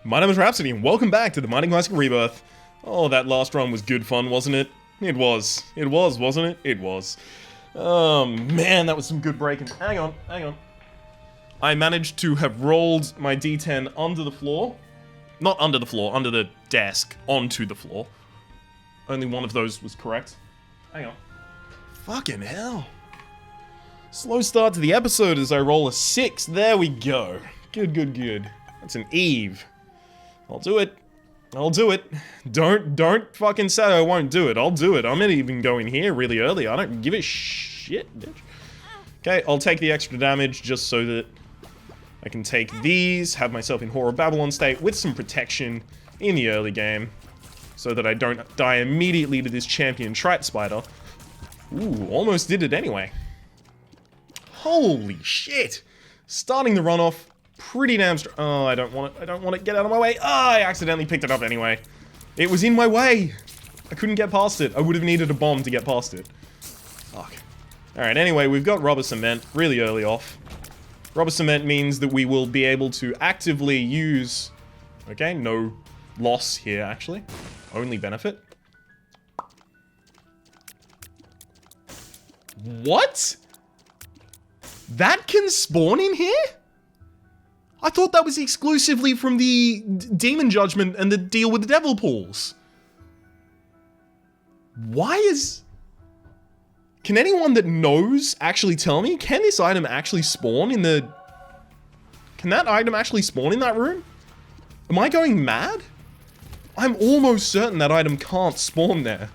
My name is Rhapsody, and welcome back to the Mighty Classic Rebirth. Oh, that last run was good fun, wasn't it? It was. It was, wasn't it? It was. Oh, man, that was some good breaking. Hang on. I managed to have rolled my D10 under the floor. Not under the floor, under the desk, onto the floor. Only one of those was correct. Hang on. Fucking hell. Slow start to the episode as I roll a 6. There we go. Good. That's an Eve. I'll do it. Don't fucking say I won't do it. I'll do it. I'm not even going here really early. I don't give a shit, bitch. Okay, I'll take the extra damage just so that I can take these, have myself in Horror Babylon state with some protection in the early game so that I don't die immediately to this champion Trite Spider. Ooh, almost did it anyway. Holy shit. Starting the runoff pretty damn strong. Oh, I don't want it. Get out of my way. Ah, I accidentally picked it up anyway. It was in my way. I couldn't get past it. I would have needed a bomb to get past it. Fuck. Alright, anyway, we've got Rubber Cement really early off. Rubber Cement means that we will be able to actively use... Okay, no loss here, actually. Only benefit. What? That can spawn in here? I thought that was exclusively from the Demon Judgment and the deal with the Devil Pools. Why is... Can anyone that knows actually tell me? Can this item actually spawn in the... Can that item actually spawn in that room? Am I going mad? I'm almost certain that item can't spawn there.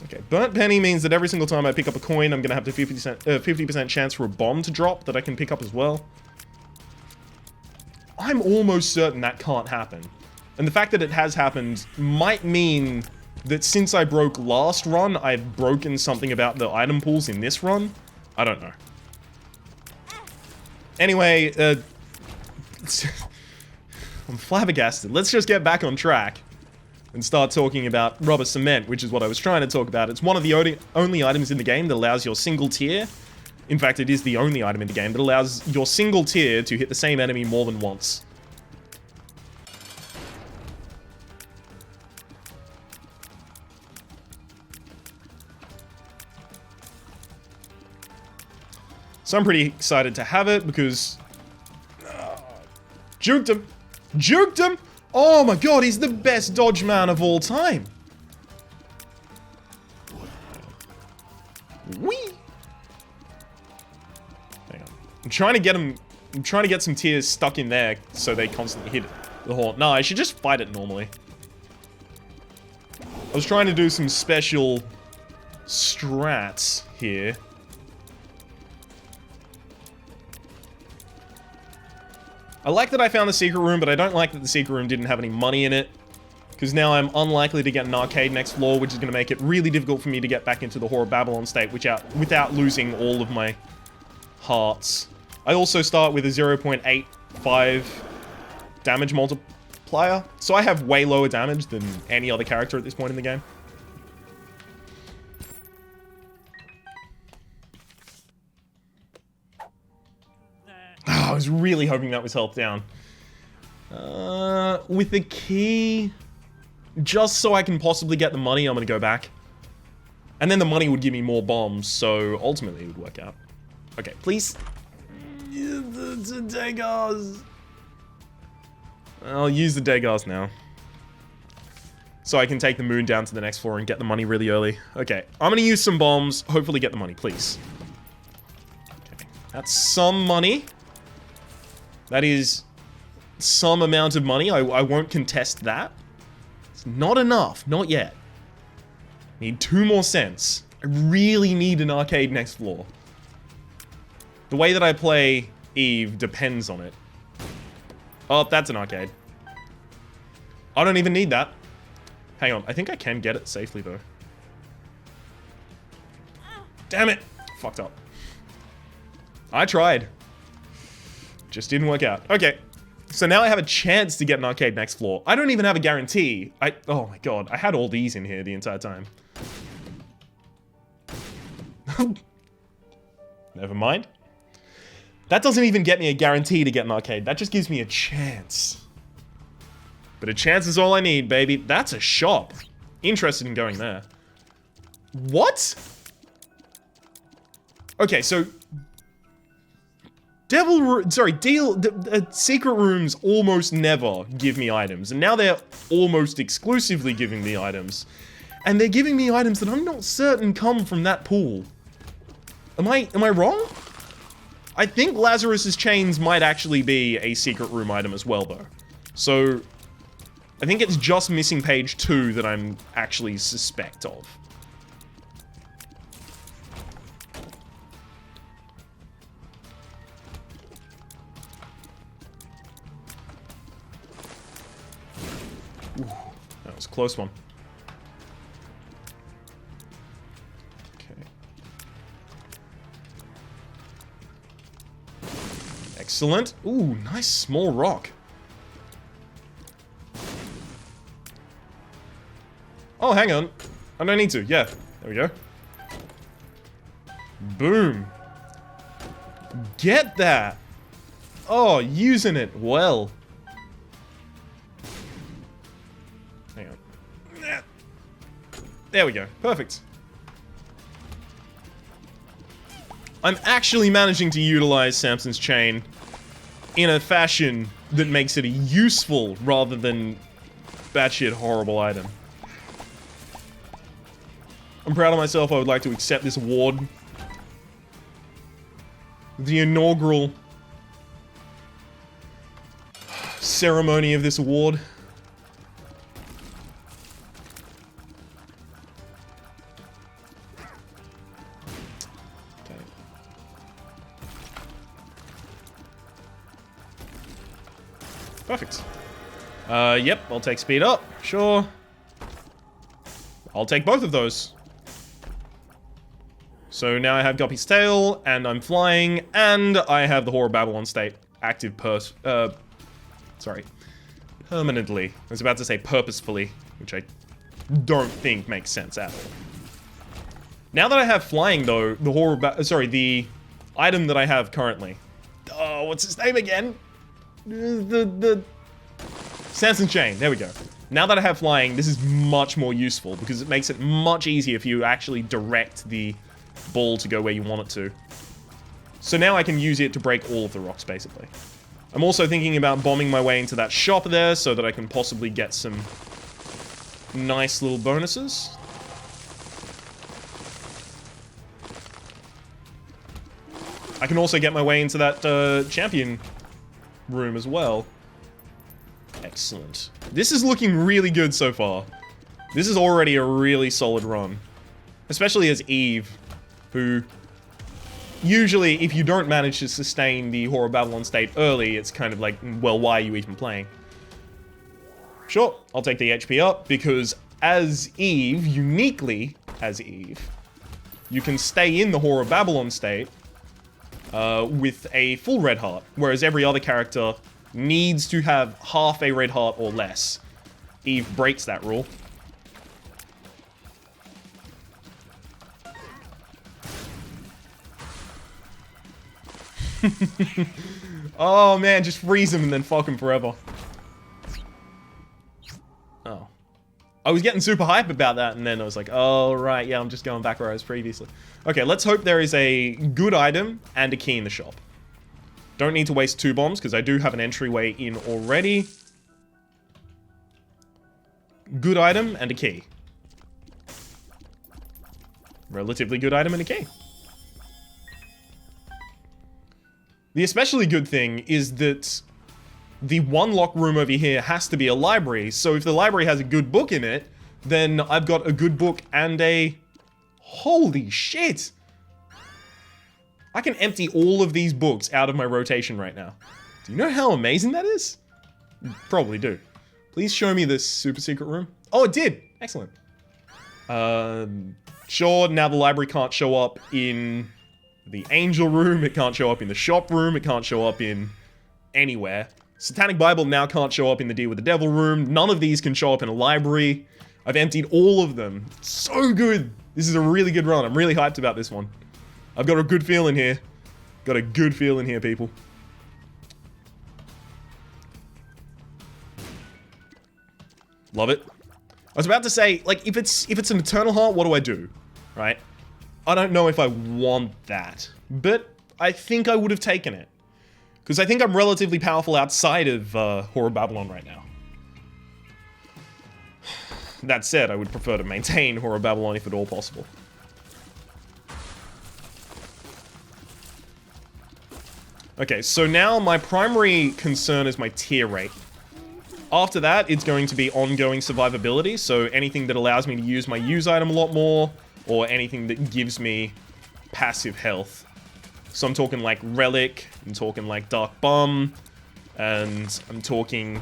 Okay, Burnt Penny means that every single time I pick up a coin, I'm gonna have the 50% chance for a bomb to drop that I can pick up as well. I'm almost certain that can't happen. And the fact that it has happened might mean that since I broke last run, I've broken something about the item pools in this run. I don't know. Anyway, I'm flabbergasted. Let's just get back on track and start talking about Rubber Cement, which is what I was trying to talk about. It's one of the only items in the game that allows your single tier. In fact, it is the only item in the game that allows your single tier to hit the same enemy more than once. So I'm pretty excited to have it because... Juked him! Juked him! Oh my god, he's the best dodge man of all time! Whee! Hang on. I'm trying to get him... I'm trying to get some tiers stuck in there so they constantly hit the horn. No, I should just fight it normally. I was trying to do some special strats here. I like that I found the secret room, but I don't like that the secret room didn't have any money in it. Because now I'm unlikely to get an arcade next floor, which is going to make it really difficult for me to get back into the Horror Babylon state without losing all of my hearts. I also start with a 0.85 damage multiplier, so I have way lower damage than any other character at this point in the game. I was really hoping that was health down. With the key, just so I can possibly get the money, I'm gonna go back. And then the money would give me more bombs, so ultimately it would work out. Okay, please. The Dagars. I'll use the Dagars now. So I can take the moon down to the next floor and get the money really early. Okay, I'm gonna use some bombs, hopefully get the money, please. Okay, that's some money. That is some amount of money. I won't contest that. It's not enough. Not yet. Need 2 more cents. I really need an arcade next floor. The way that I play Eve depends on it. Oh, that's an arcade. I don't even need that. Hang on. I think I can get it safely, though. Damn it. Fucked up. I tried. Just didn't work out. Okay. So now I have a chance to get an arcade next floor. I don't even have a guarantee. Oh my god. I had all these in here the entire time. Never mind. That doesn't even get me a guarantee to get an arcade. That just gives me a chance. But a chance is all I need, baby. That's a shop. Interested in going there. What? Okay, so... secret rooms almost never give me items. And now they're almost exclusively giving me items. And they're giving me items that I'm not certain come from that pool. Am I wrong? I think Lazarus's chains might actually be a secret room item as well, though. So, I think it's just missing page 2 that I'm actually suspect of. Ooh, that was a close one. Excellent. Ooh, nice small rock. Oh, hang on. I don't need to. Yeah, there we go. Boom. Get that. Oh, using it well. Hang on. There we go. Perfect. I'm actually managing to utilize Samson's chain in a fashion that makes it a useful rather than batshit horrible item. I'm proud of myself. I would like to accept this award. The inaugural ceremony of this award. Perfect. Yep, I'll take speed up. Sure. I'll take both of those. So now I have Guppy's tail, and I'm flying, and I have the Whore of Babylon state active permanently. I was about to say purposefully, which I don't think makes sense at all. Now that I have flying, though, the item that I have currently. Oh, what's his name again? The Samson chain, there we go. Now that I have flying, this is much more useful because it makes it much easier for you to actually direct the ball to go where you want it to. So now I can use it to break all of the rocks, basically. I'm also thinking about bombing my way into that shop there so that I can possibly get some nice little bonuses. I can also get my way into that champion room as well. Excellent. This is looking really good so far. This is already a really solid run. Especially as Eve, who... Usually, if you don't manage to sustain the Whore of Babylon state early, it's kind of like, well, why are you even playing? Sure, I'll take the HP up, because as Eve, uniquely as Eve, you can stay in the Whore of Babylon state with a full red heart, whereas every other character needs to have half a red heart or less. Eve breaks that rule. Oh man, just freeze him and then fuck him forever. Oh. I was getting super hype about that and then I was like, oh right, yeah, I'm just going back where I was previously. Okay, let's hope there is a good item and a key in the shop. Don't need to waste 2 bombs because I do have an entryway in already. Good item and a key. Relatively good item and a key. The especially good thing is that the one lock room over here has to be a library, so if the library has a good book in it, then I've got a good book and a... Holy shit! I can empty all of these books out of my rotation right now. Do you know how amazing that is? Probably do. Please show me this super secret room. Oh, it did! Excellent. Sure, now the library can't show up in the angel room, it can't show up in the shop room, it can't show up in anywhere. Satanic Bible now can't show up in the Deal with the Devil room. None of these can show up in a library. I've emptied all of them. So good! This is a really good run. I'm really hyped about this one. I've got a good feeling here. Got a good feeling here, people. Love it. I was about to say, like, if it's an Eternal Heart, what do I do? Right? I don't know if I want that, but I think I would have taken it. Because I think I'm relatively powerful outside of Whore of Babylon right now. That said, I would prefer to maintain Whore of Babylon if at all possible. Okay, so now my primary concern is my tier rate. After that, it's going to be ongoing survivability, so anything that allows me to use my use item a lot more, or anything that gives me passive health. So I'm talking like Relic, I'm talking like Dark Bum, and I'm talking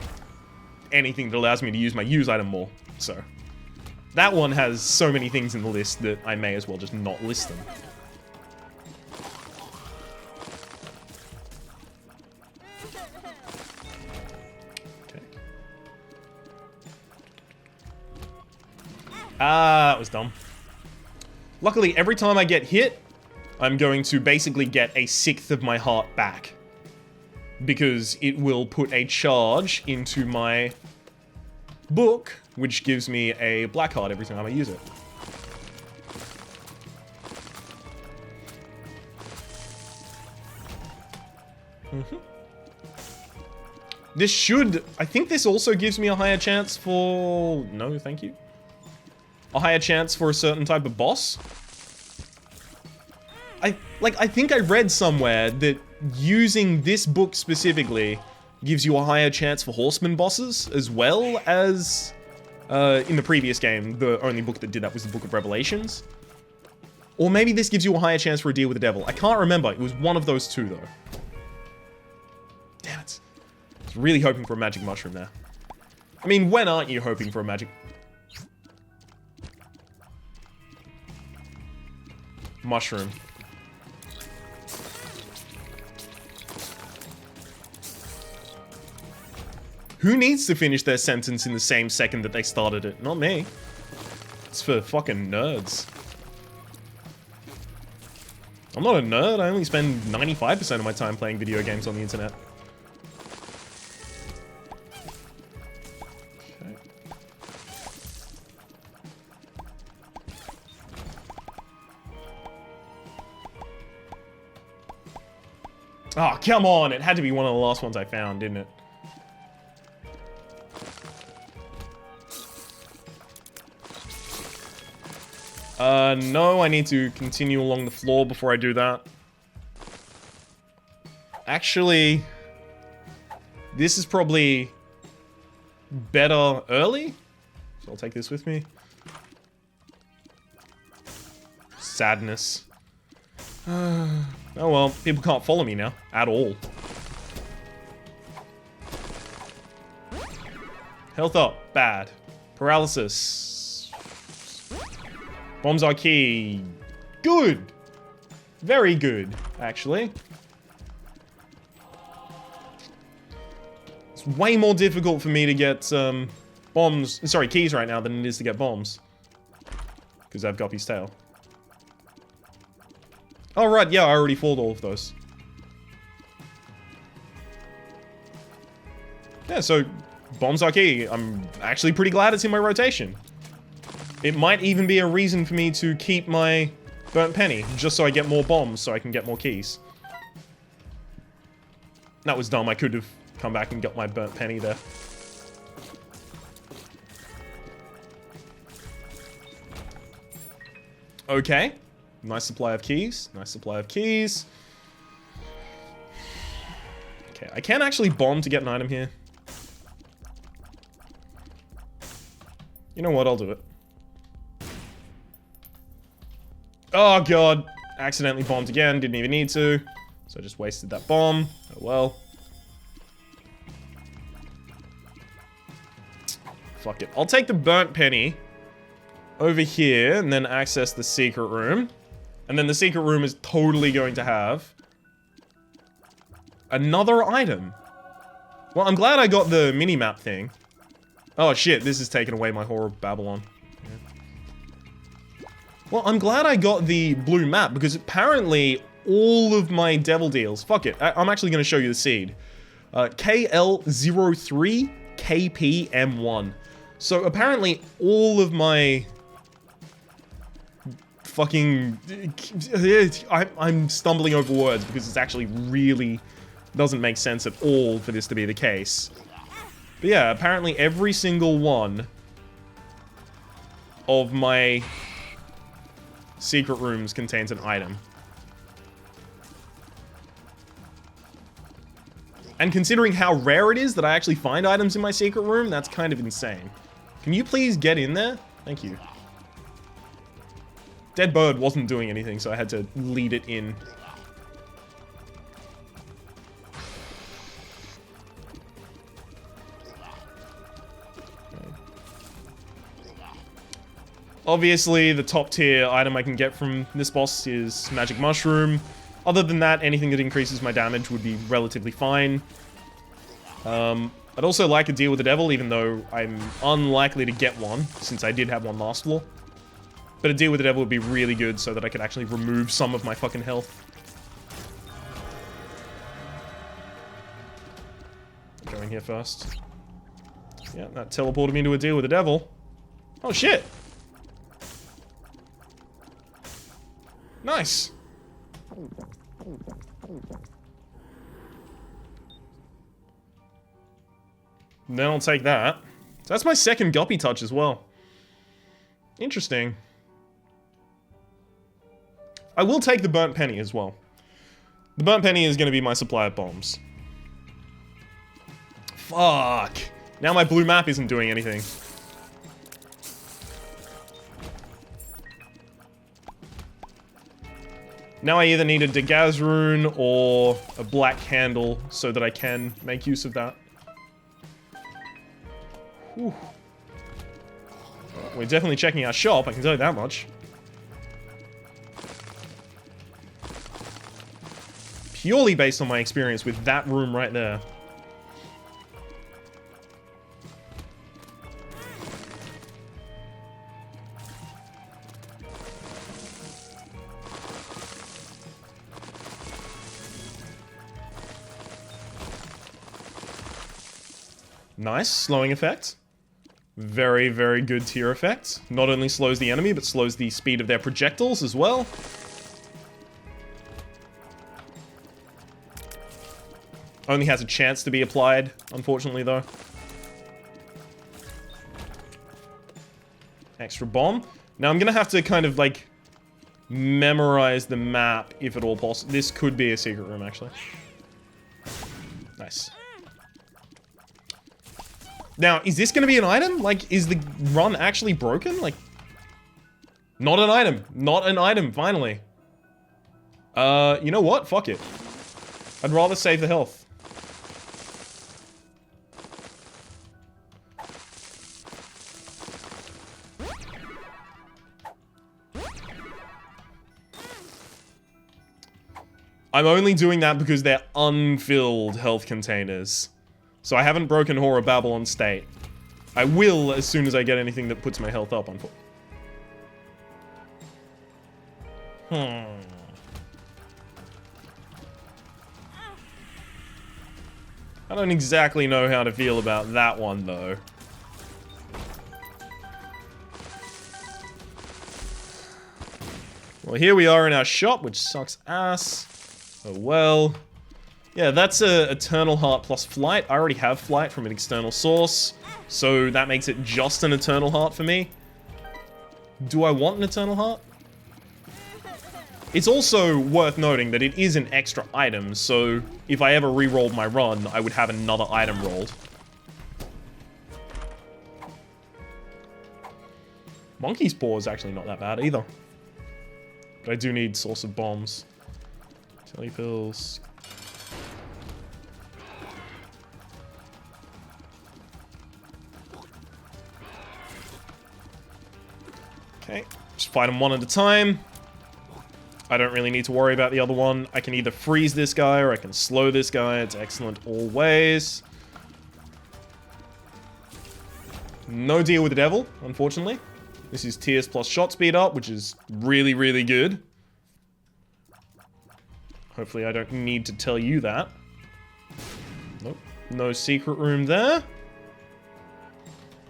anything that allows me to use my use item more. So that one has so many things in the list that I may as well just not list them. Ah, that was dumb. Luckily, every time I get hit, I'm going to basically get 1/6 of my heart back. Because it will put a charge into my book, which gives me a black heart every time I use it. This should... I think this also gives me a higher chance for... No, thank you. A higher chance for a certain type of boss. I think I read somewhere that using this book specifically gives you a higher chance for horseman bosses, as well as in the previous game, the only book that did that was the Book of Revelations. Or maybe this gives you a higher chance for a deal with the devil. I can't remember. It was one of those two, though. Damn it. I was really hoping for a magic mushroom there. I mean, when aren't you hoping for a magic... mushroom? Who needs to finish their sentence in the same second that they started it? Not me. It's for fucking nerds. I'm not a nerd. I only spend 95% of my time playing video games on the internet. Okay. Oh, come on. It had to be one of the last ones I found, didn't it? No, I need to continue along the floor before I do that. Actually, this is probably better early. So I'll take this with me. Sadness. Oh well, people can't follow me now, at all. Health up, bad. Paralysis. Bombs are key. Good. Very good, actually. It's way more difficult for me to get keys right now than it is to get bombs. Because I've Guppy's tail. Oh right, yeah, I already fought all of those. Yeah, so bombs are key. I'm actually pretty glad it's in my rotation. It might even be a reason for me to keep my burnt penny, just so I get more bombs, so I can get more keys. That was dumb. I could have come back and got my burnt penny there. Okay. Nice supply of keys. Nice supply of keys. Okay, I can actually bomb to get an item here. You know what? I'll do it. Oh god, accidentally bombed again, didn't even need to. So I just wasted that bomb. Oh well. Fuck it. I'll take the burnt penny over here and then access the secret room. And then the secret room is totally going to have another item. Well, I'm glad I got the mini-map thing. Oh shit, this is taking away my Whore of Babylon. Well, I'm glad I got the blue map, because apparently all of my devil deals. Fuck it. I'm actually going to show you the seed. KL03KPM1. So apparently all of my fucking... I'm stumbling over words because it's actually really doesn't make sense at all for this to be the case. But yeah, apparently every single one of my secret rooms contains an item. And considering how rare it is that I actually find items in my secret room, that's kind of insane. Can you please get in there? Thank you. Dead bird wasn't doing anything, so I had to lead it in. Obviously, the top tier item I can get from this boss is Magic Mushroom. Other than that, anything that increases my damage would be relatively fine. I'd also like a deal with the devil, even though I'm unlikely to get one, since I did have one last floor. But a deal with the devil would be really good so that I could actually remove some of my fucking health. Going here first. Yeah, that teleported me to a deal with the devil. Oh shit! Nice! Then I'll take that. So that's my second Guppy touch as well. Interesting. I will take the burnt penny as well. The burnt penny is going to be my supply of bombs. Fuck. Now my blue map isn't doing anything. Now I either need a Dagaz rune or a black handle so that I can make use of that. Whew. We're definitely checking our shop, I can tell you that much. Purely based on my experience with that room right there. Nice, slowing effect. Very, very good tier effect. Not only slows the enemy, but slows the speed of their projectiles as well. Only has a chance to be applied, unfortunately, though. Extra bomb. Now I'm gonna have to kind of, like, memorize the map, if at all possible. This could be a secret room, actually. Nice. Now, is this gonna be an item? Like, is the run actually broken? Like, not an item. Not an item, finally. You know what? Fuck it. I'd rather save the health. I'm only doing that because they're unfilled health containers. So I haven't broken Horror Babylon State. I will as soon as I get anything that puts my health up on foot. I don't exactly know how to feel about that one, though. Well, here we are in our shop, which sucks ass. Oh well. Yeah, that's a Eternal Heart plus Flight. I already have Flight from an external source, so that makes it just an Eternal Heart for me. Do I want an Eternal Heart? It's also worth noting that it is an extra item, so if I ever re-rolled my run, I would have another item rolled. Monkey's Paw is actually not that bad either. But I do need Source of Bombs. Telly Pills. Okay, just fight them one at a time. I don't really need to worry about the other one. I can either freeze this guy or I can slow this guy. It's excellent all ways. No deal with the devil, unfortunately. This is Tears plus shot speed up, which is really, really good. Hopefully I don't need to tell you that. Nope. No secret room there.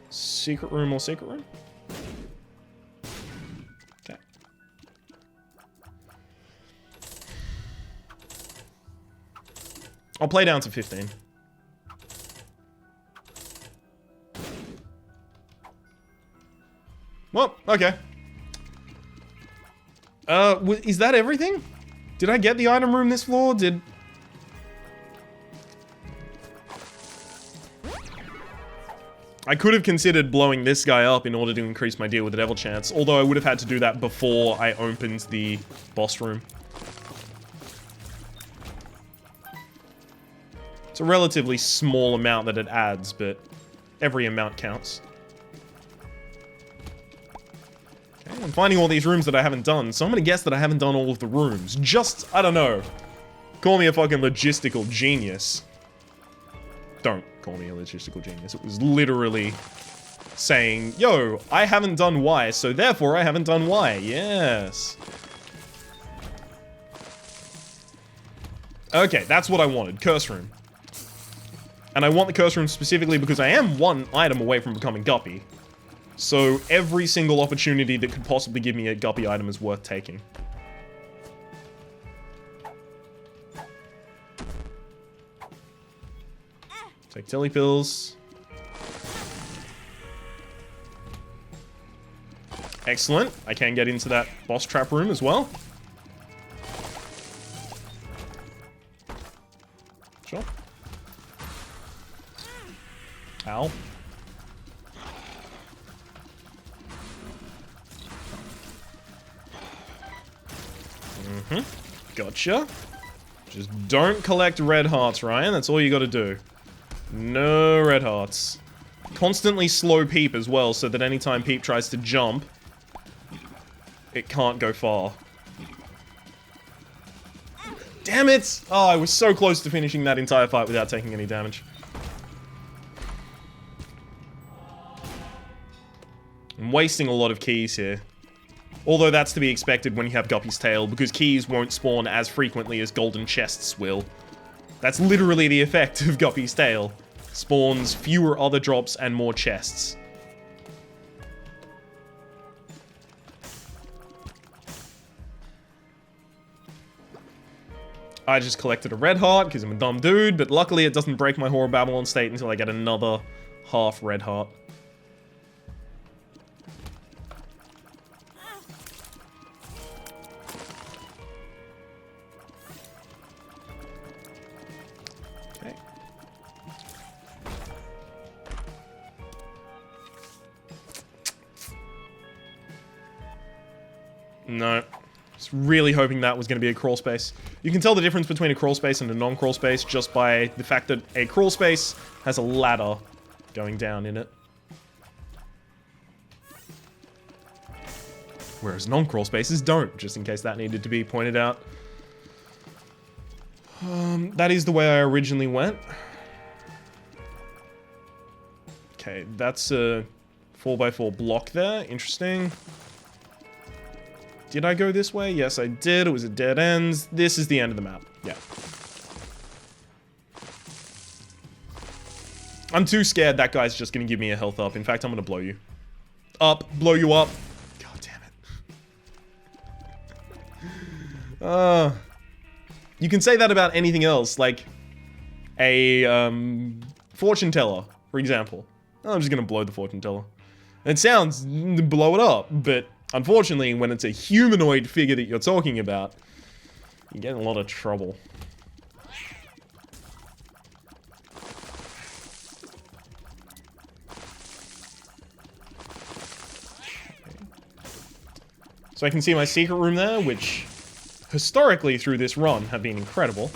Secret room or secret room? Okay. I'll play down to 15. Well, okay. Is that everything? Did I get the item room this floor? I could have considered blowing this guy up in order to increase my deal with the devil chance, although I would have had to do that before I opened the boss room. It's a relatively small amount that it adds, but every amount counts. Okay, I'm finding all these rooms that I haven't done, so I'm gonna guess that I haven't done all of the rooms. Just, I don't know. Call me a fucking logistical genius. Don't call me a logistical genius. It was literally saying, yo, I haven't done Y, so therefore I haven't done Y. Yes. Okay, that's what I wanted. Curse room. And I want the curse room specifically because I am one item away from becoming Guppy. So every single opportunity that could possibly give me a Guppy item is worth taking. Take Tilly pills. Excellent. I can get into that boss trap room as well. Sure. Ow. Gotcha. Just don't collect red hearts, Ryan. That's all you gotta do. No red hearts. Constantly slow Peep as well, so that anytime Peep tries to jump, it can't go far. Damn it! Oh, I was so close to finishing that entire fight without taking any damage. I'm wasting a lot of keys here. Although that's to be expected when you have Guppy's Tail, because keys won't spawn as frequently as golden chests will. That's literally the effect of Guppy's Tail. Spawns fewer other drops and more chests. I just collected a red heart because I'm a dumb dude, but luckily it doesn't break my Whore of Babylon state until I get another half red heart. Okay. No. Just really hoping that was going to be a crawl space. You can tell the difference between a crawl space and a non-crawl space just by the fact that a crawl space has a ladder going down in it. Whereas non-crawl spaces don't, just in case that needed to be pointed out. That is the way I originally went. Okay, that's a 4x4 block there. Interesting. Did I go this way? Yes, I did. It was a dead end. This is the end of the map. Yeah. I'm too scared that guy's just going to give me a health up. In fact, I'm going to blow you. Up. Blow you up. God damn it. You can say that about anything else. Like a fortune teller, for example. I'm just going to blow the fortune teller. It sounds blow it up, but unfortunately, when it's a humanoid figure that you're talking about, you get in a lot of trouble. So I can see my secret room there, which historically through this run have been incredible.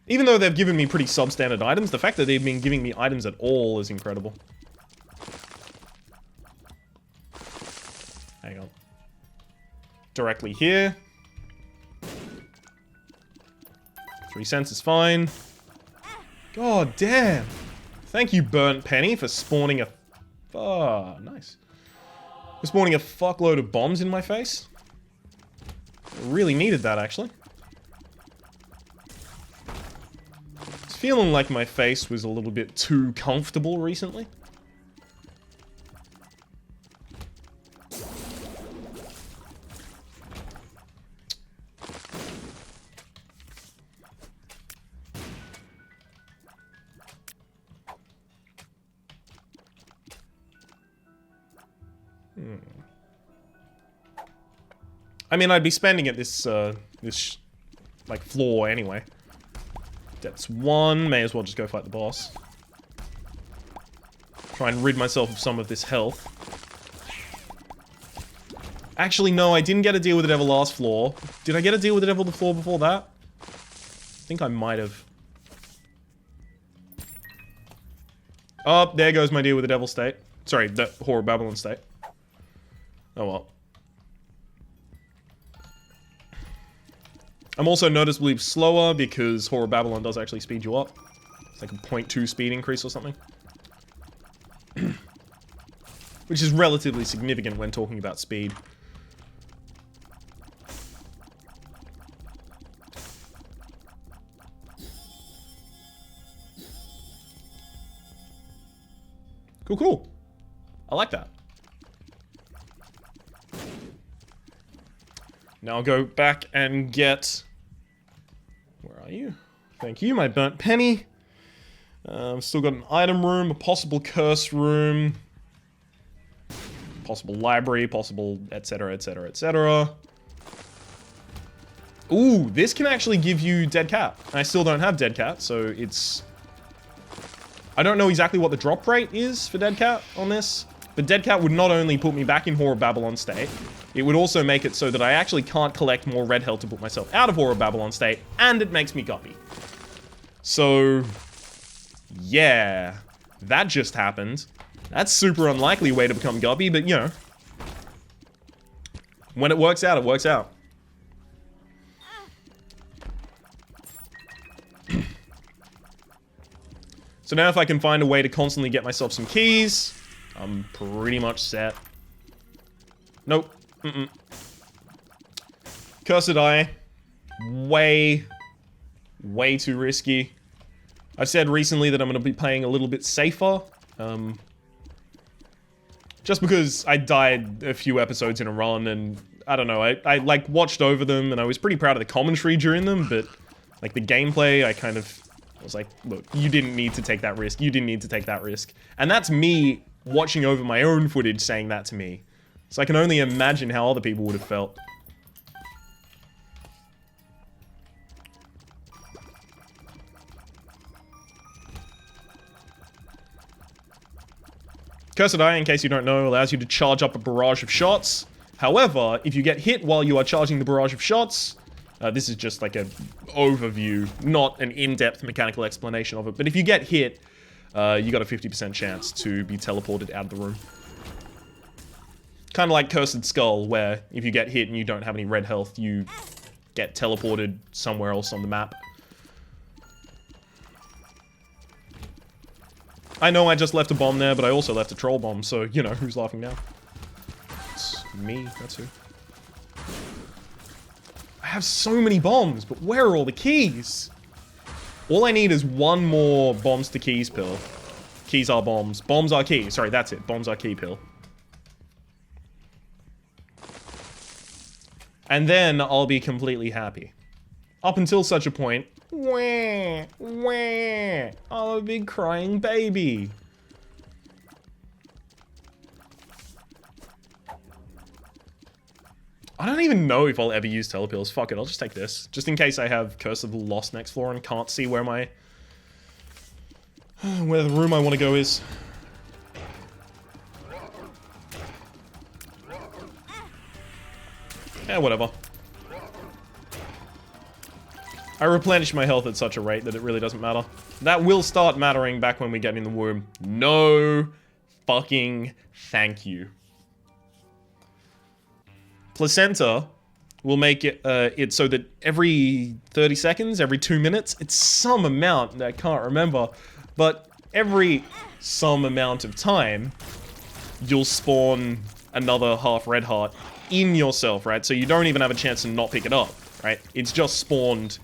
Even though they've given me pretty substandard items, the fact that they've been giving me items at all is incredible. Hang on. Directly here. 3 cents is fine. God damn. Thank you, Burnt Penny, for spawning a... Oh, nice. For spawning a fuckload of bombs in my face. I really needed that, actually. feeling like my face was a little bit too comfortable recently. I mean, I'd be spending at this, like, floor anyway. Depths 1, may as well just go fight the boss. Try and rid myself of some of this health. Actually, no, I didn't get a deal with the devil last floor. Did I get a deal with the devil the floor before that? I think I might have. Oh, there goes my deal with the devil state. Sorry, the Whore of Babylon state. Oh well. I'm also noticeably slower because Whore of Babylon does actually speed you up. It's like a 0.2 speed increase or something. Which is relatively significant when talking about speed. Cool, cool. I like that. Now I'll go back and get... Where are you? Thank you, my burnt penny. Still got an item room, a possible curse room, possible library, possible etc, etc, etc. Ooh, this can actually give you Dead Cat. I still don't have Dead Cat, so it's... I don't know exactly what the drop rate is for Dead Cat on this, but Dead Cat would not only put me back in Whore of Babylon state, it would also make it so that I actually can't collect more red health to put myself out of Whore of Babylon state, and it makes me guppy. So, yeah, that just happened. That's super unlikely way to become guppy, but you know, when it works out, it works out. So now if I can find a way to constantly get myself some keys, I'm pretty much set. Nope. Mm-mm. Cursed Eye. Way too risky. I've said recently that I'm going to be playing a little bit safer. Just because I died a few episodes in a run and, I don't know, I like watched over them and I was pretty proud of the commentary during them, but like the gameplay, I kind of was like, look, you didn't need to take that risk. You didn't need to take that risk. And that's me watching over my own footage saying that to me. So I can only imagine how other people would have felt. Cursed Eye, in case you don't know, allows you to charge up a barrage of shots. However, if you get hit while you are charging the barrage of shots, this is just like an overview, not an in-depth mechanical explanation of it, but if you get hit, you got a 50% chance to be teleported out of the room. Kind of like Cursed Skull, where if you get hit and you don't have any red health, you get teleported somewhere else on the map. I know I just left a bomb there, but I also left a troll bomb, so, you know, who's laughing now? It's me, that's who. I have so many bombs, but where are all the keys? All I need is one more bombs to keys pill. Keys are bombs. Bombs are keys. Sorry, that's it. Bombs are key pill. And then I'll be completely happy. Up until such a point, wah, wah, I'm a big crying baby. I don't even know if I'll ever use telepills. Fuck it, I'll just take this. Just in case I have Curse of the Lost next floor and can't see where my... where the room I want to go is. Yeah, whatever. I replenish my health at such a rate that it really doesn't matter. That will start mattering back when we get in the womb. No fucking thank you. Placenta will make it so that every 30 seconds, every 2 minutes, it's some amount, I can't remember, but every some amount of time, you'll spawn another half red heart in yourself, right? So you don't even have a chance to not pick it up, right? It's just spawned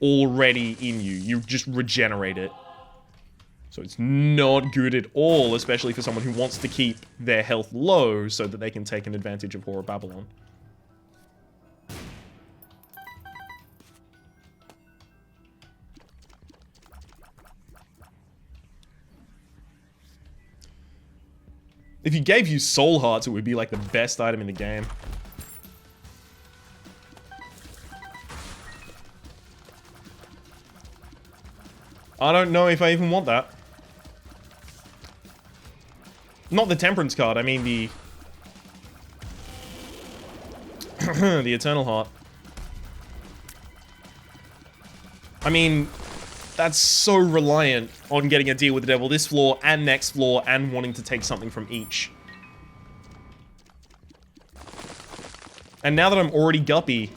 already in you. You just regenerate it. So it's not good at all, especially for someone who wants to keep their health low so that they can take an advantage of Whore of Babylon. If you gave you soul hearts, it would be like the best item in the game. I don't know if I even want that. Not the Temperance card, I mean the... the Eternal Heart. I mean, that's so reliant on getting a deal with the devil this floor and next floor and wanting to take something from each. And now that I'm already guppy,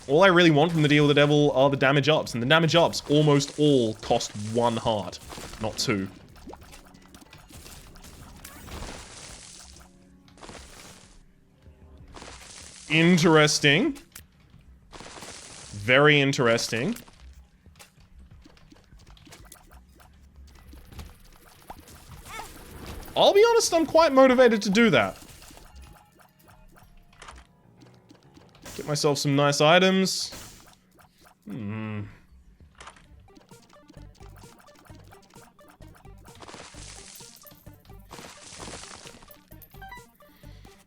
all I really want from the deal with the devil are the damage ups. And the damage ups almost all cost 1 heart, not 2. Interesting. Very interesting. I'll be honest, I'm quite motivated to do that. Get myself some nice items.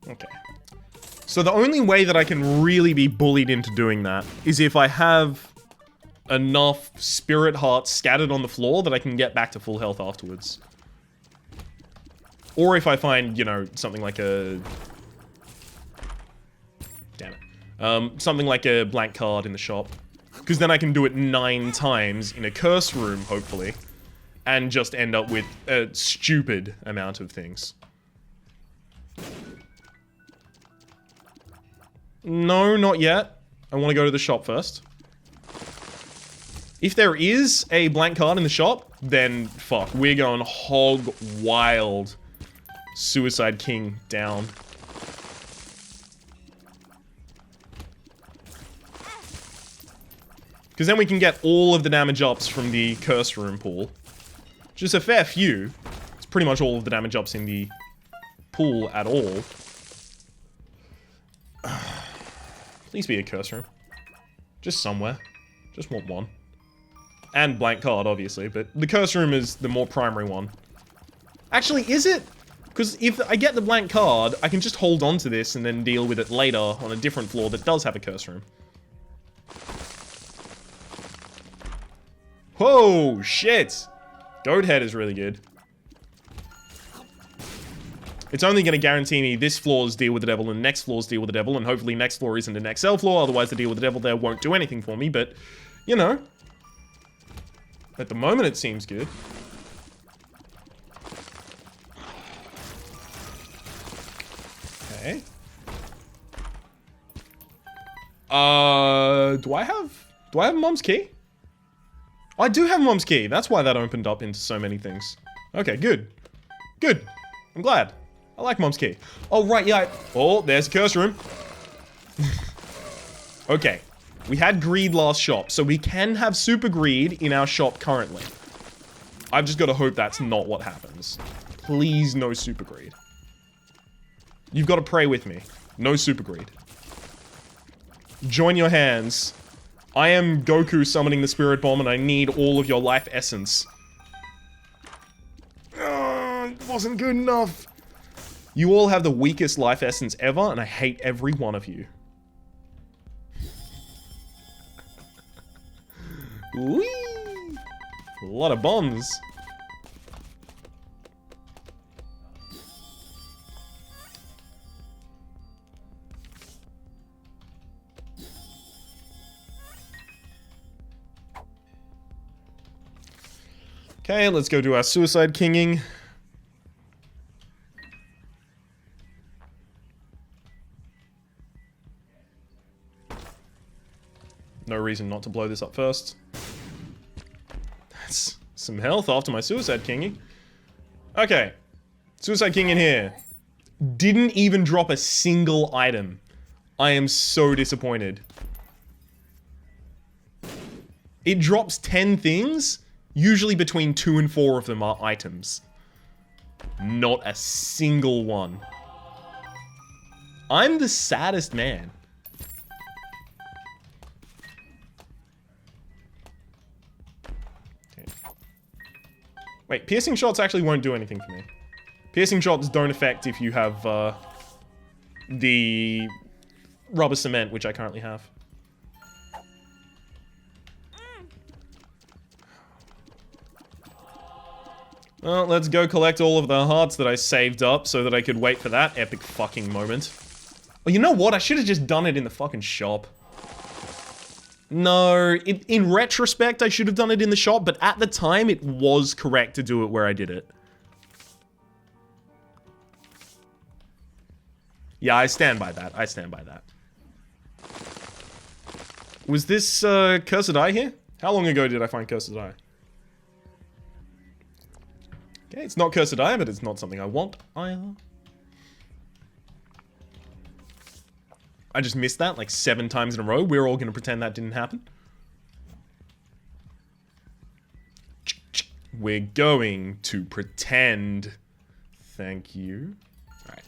Okay. So the only way that I can really be bullied into doing that is if I have enough spirit hearts scattered on the floor that I can get back to full health afterwards. Or if I find, you know, something like a... Damn it. Something like a blank card in the shop. Because then I can do it 9 times in a curse room, hopefully. And just end up with a stupid amount of things. No, not yet. I want to go to the shop first. If there is a blank card in the shop, then fuck, we're going hog wild. Suicide King down. Because then we can get all of the damage ups from the curse room pool. Just a fair few. It's pretty much all of the damage ups in the pool at all. Please be a curse room. Just somewhere. Just want one. And blank card, obviously, but the curse room is the more primary one. Actually, is it? Because if I get the blank card, I can just hold on to this and then deal with it later on a different floor that does have a curse room. Whoa, shit! Goat head is really good. It's only going to guarantee me this floor's deal with the devil and next floor's deal with the devil, and hopefully next floor isn't an XL floor, otherwise the deal with the devil there won't do anything for me, but, you know. At the moment it seems good. Okay. Do I have Mom's key? I do have Mom's key. That's why that opened up into so many things. Okay, good. Good. I'm glad. I like Mom's key. Oh, right, yeah. Oh, there's a curse room. Okay. We had greed last shop, so we can have super greed in our shop currently. I've just got to hope that's not what happens. Please, no super greed. You've got to pray with me. No super greed. Join your hands. I am Goku summoning the spirit bomb and I need all of your life essence. It wasn't good enough. You all have the weakest life essence ever and I hate every one of you. Whee! A lot of bombs. Okay, let's go do our suicide kinging. No reason not to blow this up first. That's some health after my suicide kinging. Okay. Suicide king in here. Didn't even drop a single item. I am so disappointed. It drops 10 things. Usually between 2 and 4 of them are items. Not a single one. I'm the saddest man. Okay. Wait, piercing shots actually won't do anything for me. Piercing shots don't affect if you have the rubber cement, which I currently have. Well, let's go collect all of the hearts that I saved up so that I could wait for that epic fucking moment. Oh, you know what? I should have just done it in the fucking shop. No, in retrospect, I should have done it in the shop, but at the time, it was correct to do it where I did it. Yeah, I stand by that. I stand by that. Was this, Cursed Eye here? How long ago did I find Cursed Eye? Okay, it's not Cursed Eye, but it's not something I want either. I just missed that like 7 times in a row. We're all gonna pretend that didn't happen. We're going to pretend. Thank you. Alright.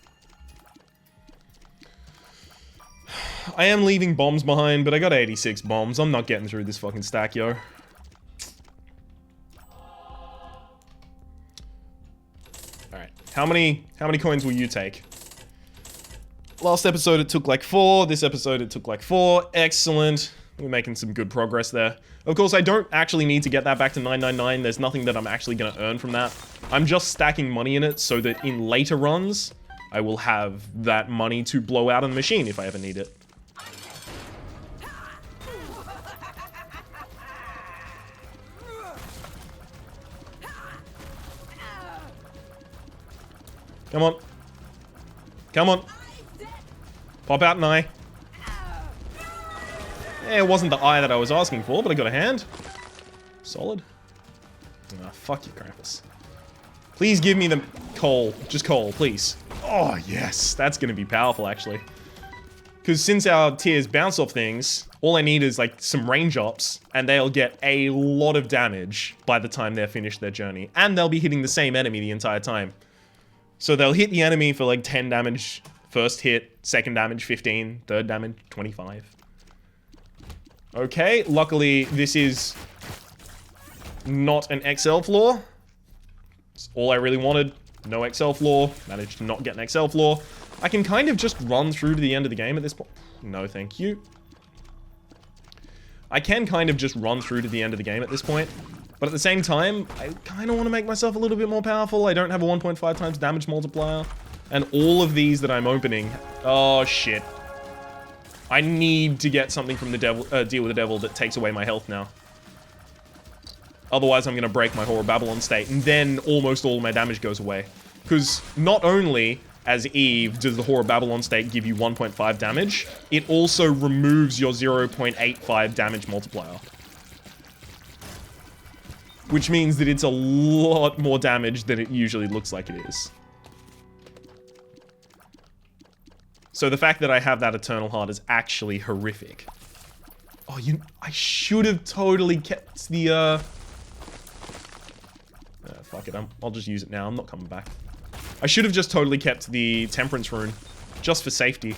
I am leaving bombs behind, but I got 86 bombs. I'm not getting through this fucking stack, yo. Alright. How many coins will you take? Last episode it took like 4, this episode it took like 4. Excellent. We're making some good progress there. Of course, I don't actually need to get that back to 999. There's nothing that I'm actually going to earn from that. I'm just stacking money in it so that in later runs, I will have that money to blow out on the machine if I ever need it. Come on. Come on. Pop out an eye. Yeah, it wasn't the eye that I was asking for, but I got a hand. Solid. Ah, fuck you, Krampus. Please give me the coal. Just coal, please. Oh, yes. That's gonna be powerful, actually. Because since our tiers bounce off things, all I need is, like, some range ups, and they'll get a lot of damage by the time they're finished their journey. And they'll be hitting the same enemy the entire time. So they'll hit the enemy for, like, 10 damage first hit, second damage 15, third damage 25. Okay, luckily this is not an XL floor. It's all I really wanted. No XL floor. Managed to not get an XL floor. I can kind of just run through to the end of the game at this point. No, thank you. I can kind of just run through to the end of the game at this point. But at the same time, I kind of want to make myself a little bit more powerful. I don't have a 1.5 times damage multiplier. And all of these that I'm opening... Oh, shit. I need to get something from the devil, Deal with the Devil that takes away my health now. Otherwise, I'm going to break my Whore of Babylon state, and then almost all my damage goes away. Because not only, as Eve, does the Whore of Babylon state give you 1.5 damage, it also removes your 0.85 damage multiplier. Which means that it's a lot more damage than it usually looks like it is. So the fact that I have that Eternal Heart is actually horrific. Oh, I should have totally kept the, fuck it, I'll just use it now. I'm not coming back. I should have just totally kept the Temperance Rune, just for safety.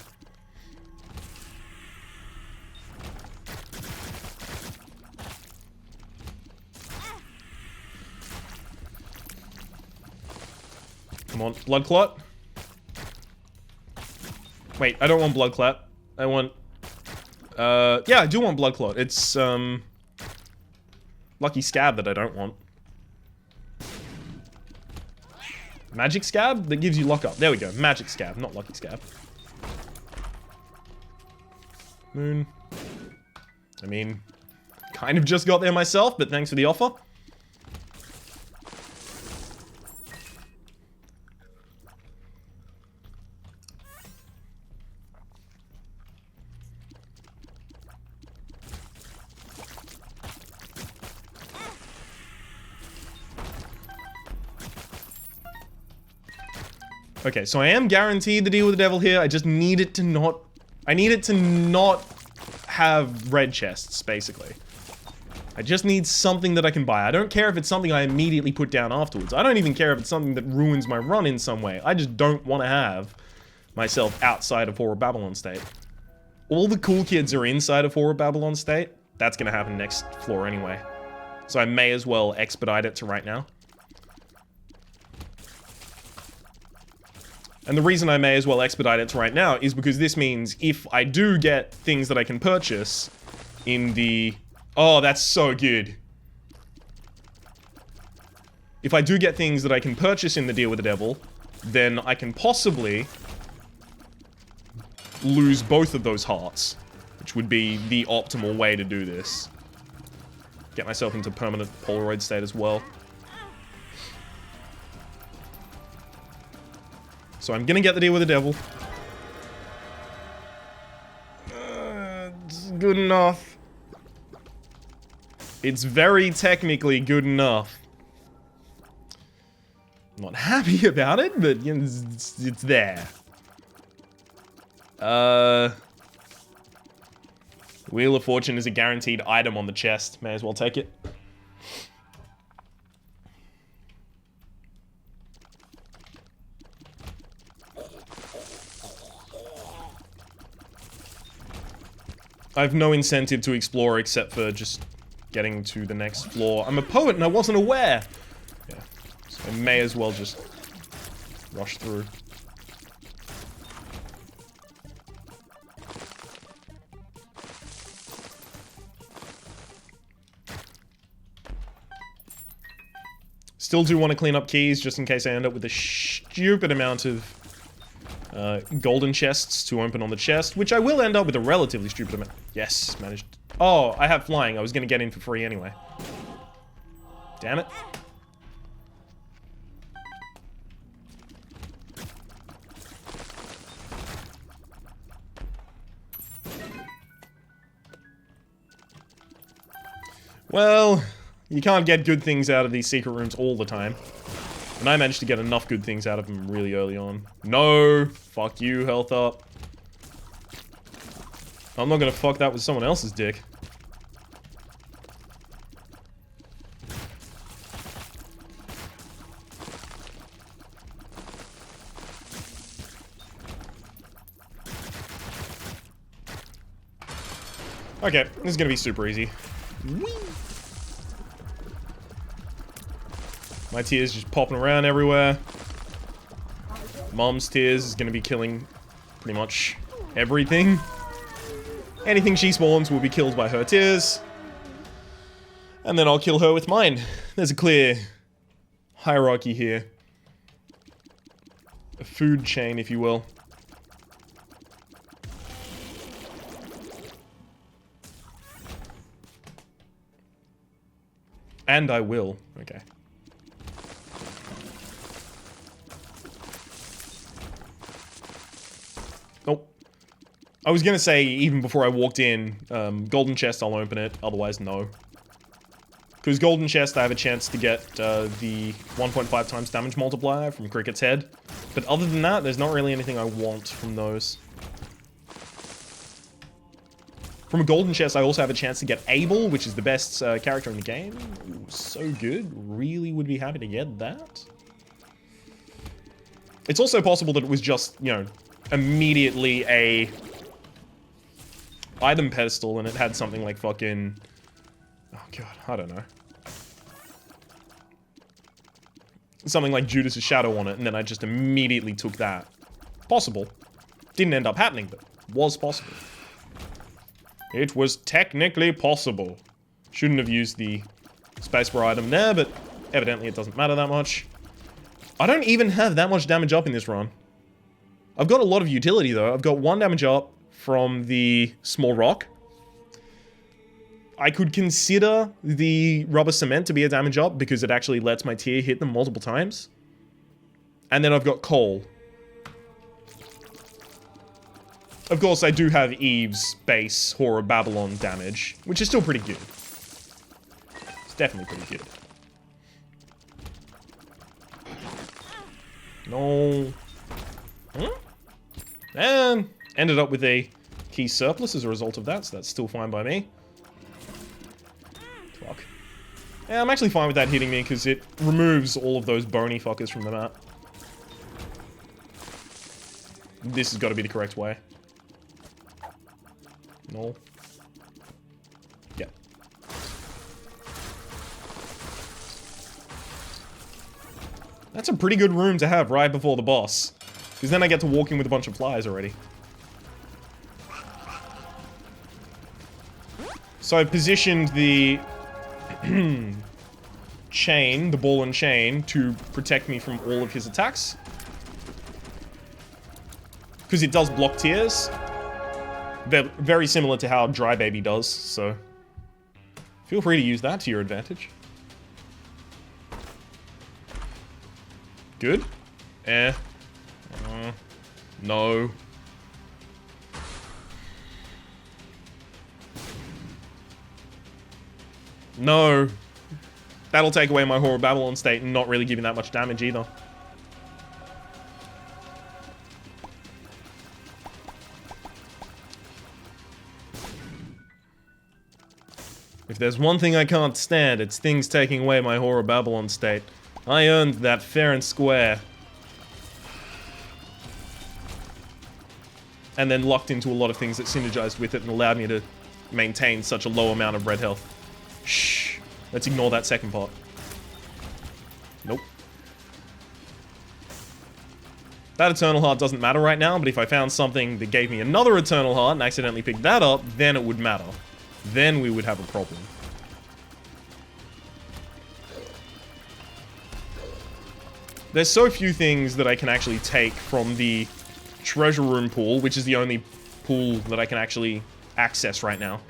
Come on, Blood Clot. Wait, I don't want Blood Clot. I want... yeah, I do want Blood Clot. It's, Lucky Scab that I don't want. Magic Scab? That gives you lockup. There we go. Magic Scab, not Lucky Scab. Moon. I mean, kind of just got there myself, but thanks for the offer. Okay, so I am guaranteed the Deal with the Devil here. I just need it to not... I need it to not have red chests, basically. I just need something that I can buy. I don't care if it's something I immediately put down afterwards. I don't even care if it's something that ruins my run in some way. I just don't want to have myself outside of Horror Babylon State. All the cool kids are inside of Horror Babylon State. That's going to happen next floor anyway. So I may as well expedite it to right now. And the reason I may as well expedite it to right now is because this means if I do get things that I can purchase in the... Oh, that's so good. If I do get things that I can purchase in the Deal with the Devil, then I can possibly lose both of those hearts, which would be the optimal way to do this. Get myself into permanent Polaroid state as well. So I'm gonna get the Deal with the Devil. It's good enough. It's very technically good enough. I'm not happy about it, but you know, it's there. Wheel of Fortune is a guaranteed item on the chest. May as well take it. I have no incentive to explore except for just getting to the next floor. I'm a poet and I wasn't aware. Yeah, so I may as well just rush through. Still do want to clean up keys just in case I end up with a stupid amount of golden chests to open on the chest, which I will end up with a relatively stupid amount. Yes, managed. Oh, I have flying. I was going to get in for free anyway. Damn it. Well, you can't get good things out of these secret rooms all the time. And I managed to get enough good things out of them really early on. No! Fuck you, health up. I'm not gonna fuck that with someone else's dick. Okay, this is gonna be super easy. Whee! My tears just popping around everywhere. Mom's tears is gonna be killing pretty much everything. Anything she spawns will be killed by her tears. And then I'll kill her with mine. There's a clear hierarchy here. A food chain, if you will. And I will. Okay. Nope. I was gonna say, even before I walked in, golden chest, I'll open it. Otherwise, no. Because golden chest, I have a chance to get the 1.5 times damage multiplier from Cricket's head. But other than that, there's not really anything I want from those. From a golden chest, I also have a chance to get Abel, which is the best character in the game. Ooh, so good. Really would be happy to get that. It's also possible that it was just, you know, immediately a item pedestal and it had something like fucking... Oh god, I don't know. Something like Judas's Shadow on it, and then I just immediately took that. Possible. Didn't end up happening, but was possible. It was technically possible. Shouldn't have used the spacebar item there, but evidently it doesn't matter that much. I don't even have that much damage up in this run. I've got a lot of utility though. I've got 1 damage up from the small rock. I could consider the rubber cement to be a damage up because it actually lets my tier hit them multiple times. And then I've got coal. Of course, I do have Eve's base Horror Babylon damage, which is still pretty good. It's definitely pretty good. No. And ended up with a key surplus as a result of that, so that's still fine by me. To our Yeah, I'm actually fine with that hitting me, because it removes all of those bony fuckers from the map. This has got to be the correct way. No. Yeah. That's a pretty good room to have right before the boss. Because then I get to walk in with a bunch of flies already. So I positioned the chain, the ball and chain, to protect me from all of his attacks. Because it does block tears. They're very similar to how Dry Baby does, so feel free to use that to your advantage. Good. No. No. That'll take away my Whore of Babylon state and not really giving that much damage either. If there's one thing I can't stand, it's things taking away my Whore of Babylon state. I earned that fair and square. And then locked into a lot of things that synergized with it and allowed me to maintain such a low amount of red health. Shh. Let's ignore that second part. Nope. That Eternal Heart doesn't matter right now, but if I found something that gave me another Eternal Heart and accidentally picked that up, then it would matter. Then we would have a problem. There's so few things that I can actually take from the treasure room pool, which is the only pool that I can actually access right now.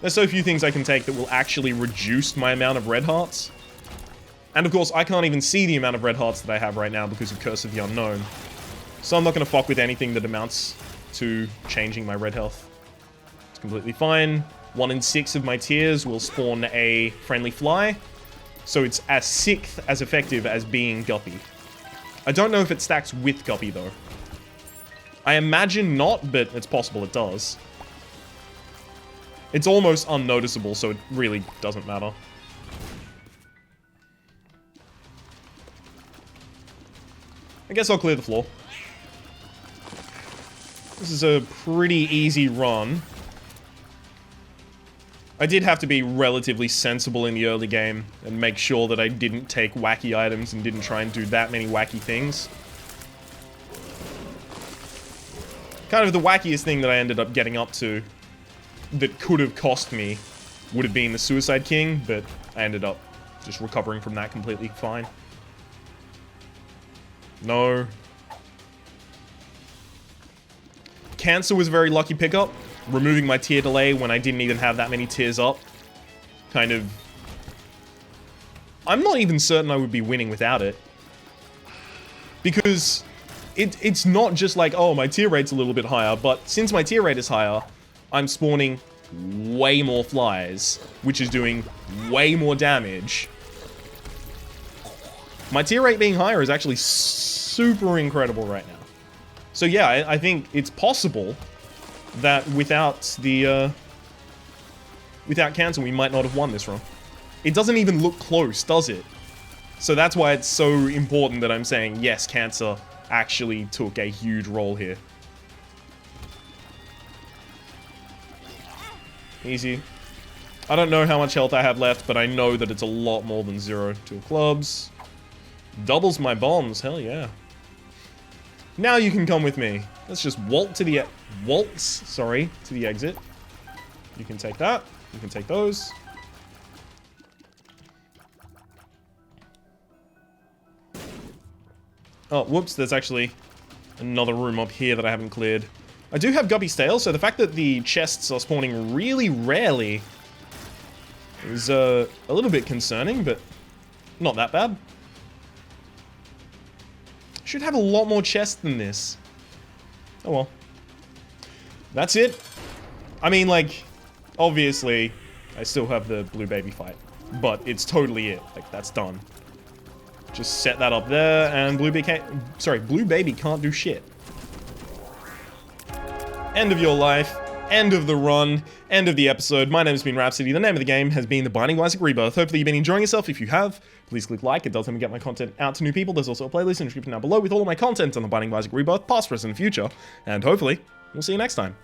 There's so few things I can take that will actually reduce my amount of red hearts. And of course, I can't even see the amount of red hearts that I have right now because of Curse of the Unknown. So I'm not going to fuck with anything that amounts to changing my red health. It's completely fine. 1 in 6 of my tears will spawn a friendly fly. So it's as sixth as effective as being Guppy. I don't know if it stacks with Guppy though. I imagine not, but it's possible it does. It's almost unnoticeable, so it really doesn't matter. I guess I'll clear the floor. This is a pretty easy run. I did have to be relatively sensible in the early game and make sure that I didn't take wacky items and didn't try and do that many wacky things. Kind of the wackiest thing that I ended up getting up to that could have cost me would have been the Suicide King, but I ended up just recovering from that completely fine. No. Cancer was a very lucky pickup. Removing my tier delay when I didn't even have that many tiers up. Kind of... I'm not even certain I would be winning without it. Because it's not just like, oh, my tier rate's a little bit higher, but since my tier rate is higher, I'm spawning way more flies, which is doing way more damage. My tier rate being higher is actually super incredible right now. So yeah, I think it's possible that without the, without Cancer, we might not have won this run. It doesn't even look close, does it? So that's why it's so important that I'm saying, yes, Cancer actually took a huge role here. Easy. I don't know how much health I have left, but I know that it's a lot more than 0. 2 clubs. Doubles my bombs, hell yeah. Now you can come with me. Let's just waltz to the exit. You can take that. You can take those. Oh, whoops, there's actually another room up here that I haven't cleared. I do have Guppy's Tail, so the fact that the chests are spawning really rarely is a little bit concerning, but not that bad. Should have a lot more chests than this. Oh well. That's it. I mean, like, obviously, I still have the Blue Baby fight, but it's totally it. Like, that's done. Just set that up there, and Blue Baby can't do shit. End of your life. end of the run, end of the episode. My name has been Rhapsody. The name of the game has been The Binding of Isaac Rebirth. Hopefully you've been enjoying yourself. If you have, please click like. It does help me get my content out to new people. There's also a playlist in the description down below with all of my content on The Binding of Isaac Rebirth, past, present, and future. And hopefully, we'll see you next time.